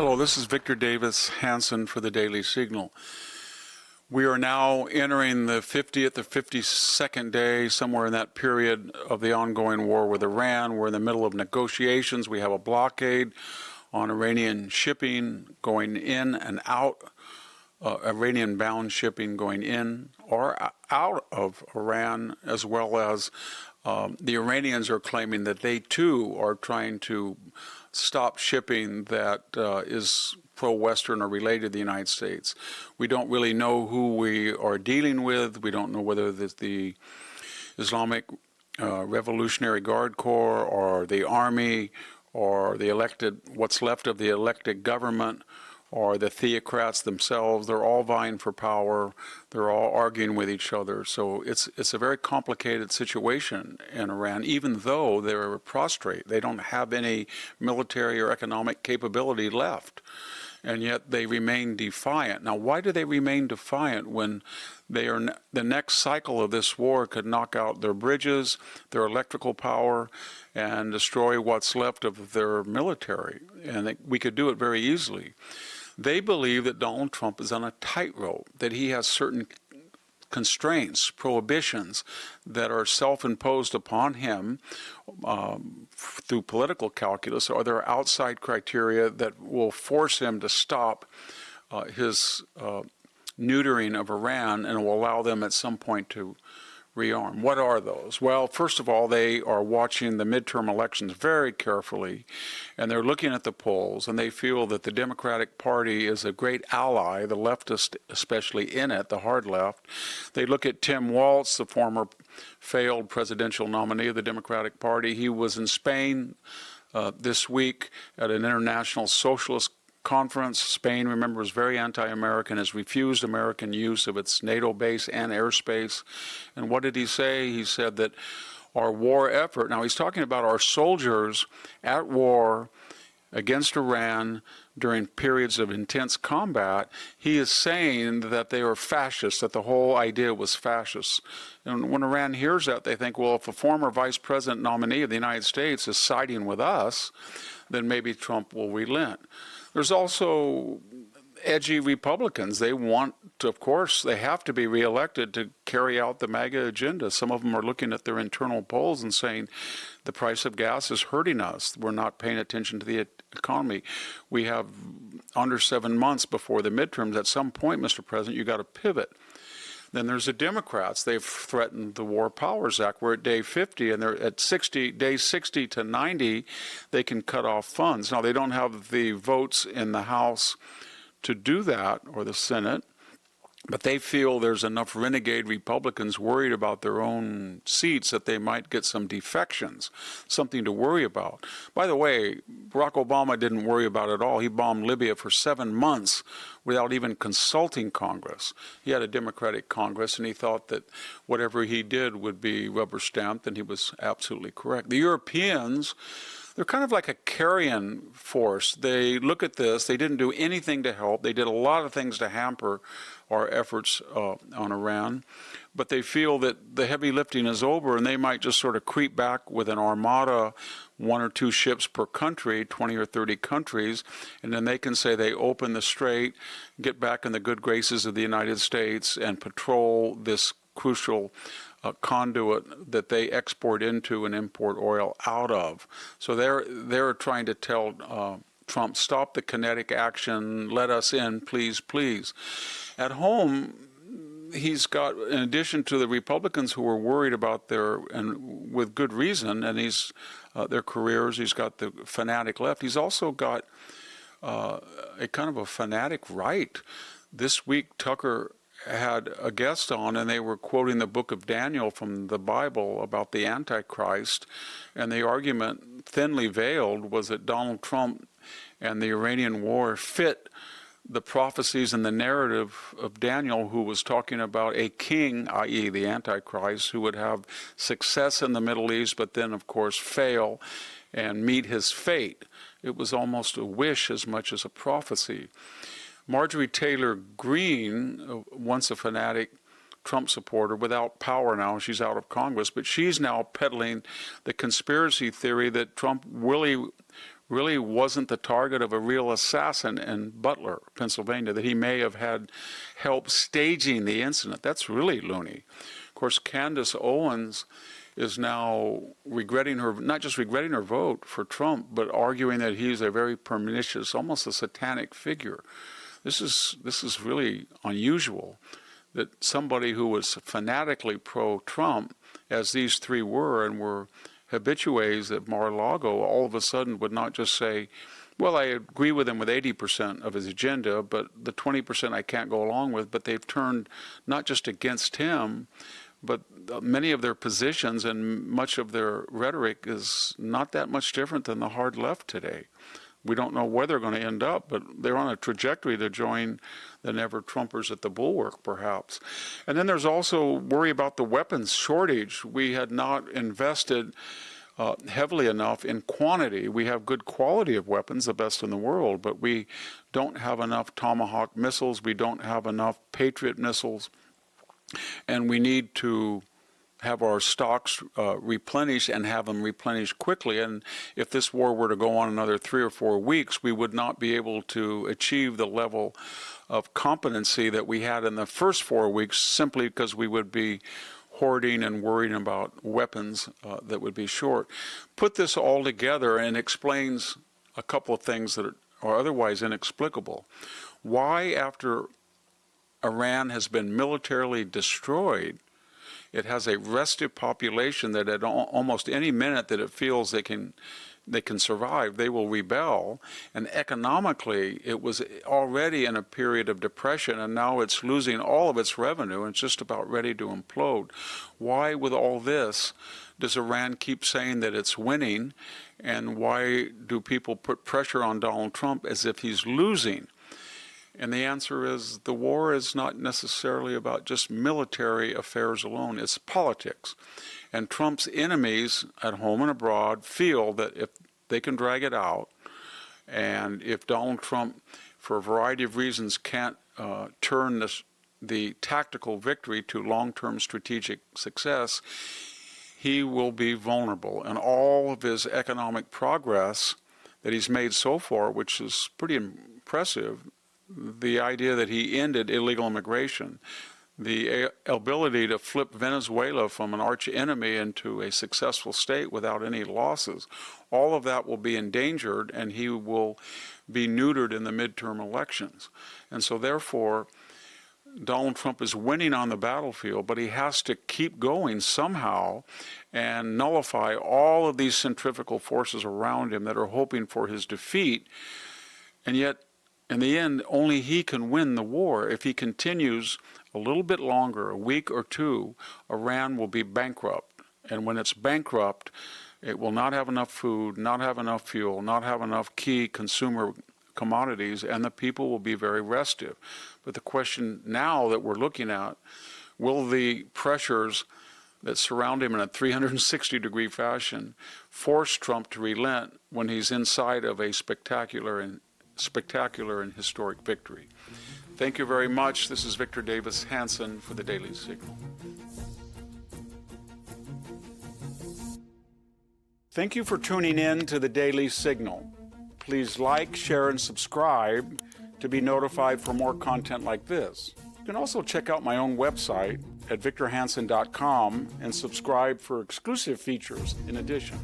Hello, this is Victor Davis Hanson for the Daily Signal. We are now entering the 50th or 52nd day, somewhere in that period of the ongoing war with Iran. We're in the middle of negotiations. We have a blockade on Iranian shipping going in and out, Iranian-bound shipping going in or out of Iran, as well as the Iranians are claiming that they too are trying to stop shipping that is pro-Western or related to the United States. We don't really know who we are dealing with. We don't know whether it's the Islamic Revolutionary Guard Corps or the Army or the elected, what's left of the elected government, or the theocrats themselves. They're all vying for power. They're all arguing with each other. So it's a very complicated situation in Iran, even though they're prostrate. They don't have any military or economic capability left, and yet they remain defiant. Now, why do they remain defiant when they are the next cycle of this war could knock out their bridges, their electrical power, and destroy what's left of their military? And we could do it very easily. They believe that Donald Trump is on a tightrope, that he has certain constraints, prohibitions that are self-imposed upon him through political calculus, or there are outside criteria that will force him to stop his neutering of Iran and will allow them at some point to rearm. What are those? Well, first of all, they are watching the midterm elections very carefully, and they're looking at the polls, and they feel that the Democratic Party is a great ally, the leftist especially in it, the hard left. They look at Tim Walz, the former failed presidential nominee of the Democratic Party. He was in Spain this week at an international socialist conference. Spain, remember, is very anti-American, has refused American use of its NATO base and airspace. And what did he say? He said that our war effort, now he's talking about our soldiers at war against Iran during periods of intense combat. He is saying that they are fascists, that the whole idea was fascist. And when Iran hears that, they think, well, if a former vice president nominee of the United States is siding with us, then maybe Trump will relent. There's also edgy Republicans. They want to, of course, they have to be reelected to carry out the MAGA agenda. Some of them are looking at their internal polls and saying the price of gas is hurting us. We're not paying attention to the economy. We have under 7 months before the midterms. At some point, Mr. President, you got to pivot. Then there's the Democrats. They've threatened the War Powers Act. We're at day 50, and they're at days 60 to 90, they can cut off funds. Now, they don't have the votes in the House to do that, or the Senate, but they feel there's enough renegade Republicans worried about their own seats that they might get some defections, something to worry about. By the way, Barack Obama didn't worry about it at all. He bombed Libya for 7 months without even consulting Congress. He had a Democratic Congress, and he thought that whatever he did would be rubber stamped, and he was absolutely correct. The Europeans, they're kind of like a carrion force. They look at this. They didn't do anything to help. They did a lot of things to hamper our efforts on Iran. But they feel that the heavy lifting is over, and they might just sort of creep back with an armada, 1 or 2 ships per country, 20 or 30 countries, and then they can say they open the strait, get back in the good graces of the United States, and patrol this crucial conduit that they export into and import oil out of. So they're trying to tell Trump, stop the kinetic action, let us in, please, please. At home, he's got, in addition to the Republicans who are worried about and with good reason, and their careers, he's got the fanatic left. He's also got a kind of a fanatic right. This week, Tucker had a guest on, and they were quoting the book of Daniel from the Bible about the Antichrist, and the argument, thinly veiled, was that Donald Trump and the Iranian war fit the prophecies and the narrative of Daniel, who was talking about a king, i.e. the Antichrist, who would have success in the Middle East, but then, of course, fail and meet his fate. It was almost a wish as much as a prophecy. Marjorie Taylor Greene, once a fanatic Trump supporter, without power now, she's out of Congress, but she's now peddling the conspiracy theory that Trump really really wasn't the target of a real assassin in Butler, Pennsylvania, that he may have had help staging the incident. That's really loony. Of course, Candace Owens is now regretting not just regretting her vote for Trump, but arguing that he's a very pernicious, almost a satanic figure. This is really unusual, that somebody who was fanatically pro-Trump, as these three were, and were habitués at Mar-a-Lago, all of a sudden would not just say, well, I agree with him with 80% of his agenda, but the 20% I can't go along with. But they've turned not just against him, but many of their positions and much of their rhetoric is not that much different than the hard left today. We don't know where they're going to end up, but they're on a trajectory to join the never-Trumpers at the Bulwark, perhaps. And then there's also worry about the weapons shortage. We had not invested heavily enough in quantity. We have good quality of weapons, the best in the world, but we don't have enough Tomahawk missiles. We don't have enough Patriot missiles. And we need to have our stocks replenished and have them replenished quickly. And if this war were to go on another 3 or 4 weeks, we would not be able to achieve the level of competency that we had in the first 4 weeks, simply because we would be hoarding and worrying about weapons that would be short. Put this all together and explains a couple of things that are otherwise inexplicable. Why, after Iran has been militarily destroyed, it has a restive population that at almost any minute that it feels they can survive, they will rebel. And economically, it was already in a period of depression, and now it's losing all of its revenue and it's just about ready to implode. Why, with all this, does Iran keep saying that it's winning? And why do people put pressure on Donald Trump as if he's losing? And the answer is the war is not necessarily about just military affairs alone. It's politics. And Trump's enemies at home and abroad feel that if they can drag it out, and if Donald Trump, for a variety of reasons, can't turn the tactical victory to long-term strategic success, he will be vulnerable. And all of his economic progress that he's made so far, which is pretty impressive, the idea that he ended illegal immigration, the ability to flip Venezuela from an arch enemy into a successful state without any losses, all of that will be endangered, and he will be neutered in the midterm elections. And so therefore, Donald Trump is winning on the battlefield, but he has to keep going somehow and nullify all of these centrifugal forces around him that are hoping for his defeat. And yet, in the end, only he can win the war. If he continues a little bit longer, a week or two, Iran will be bankrupt. And when it's bankrupt, it will not have enough food, not have enough fuel, not have enough key consumer commodities, and the people will be very restive. But the question now that we're looking at, will the pressures that surround him in a 360-degree fashion force Trump to relent when he's inside of a spectacular and historic victory? Thank you very much. This is Victor Davis Hanson for the Daily Signal. Thank you for tuning in to the Daily Signal. Please like, share, and subscribe to be notified for more content like this. You can also check out my own website at victorhanson.com and subscribe for exclusive features in addition.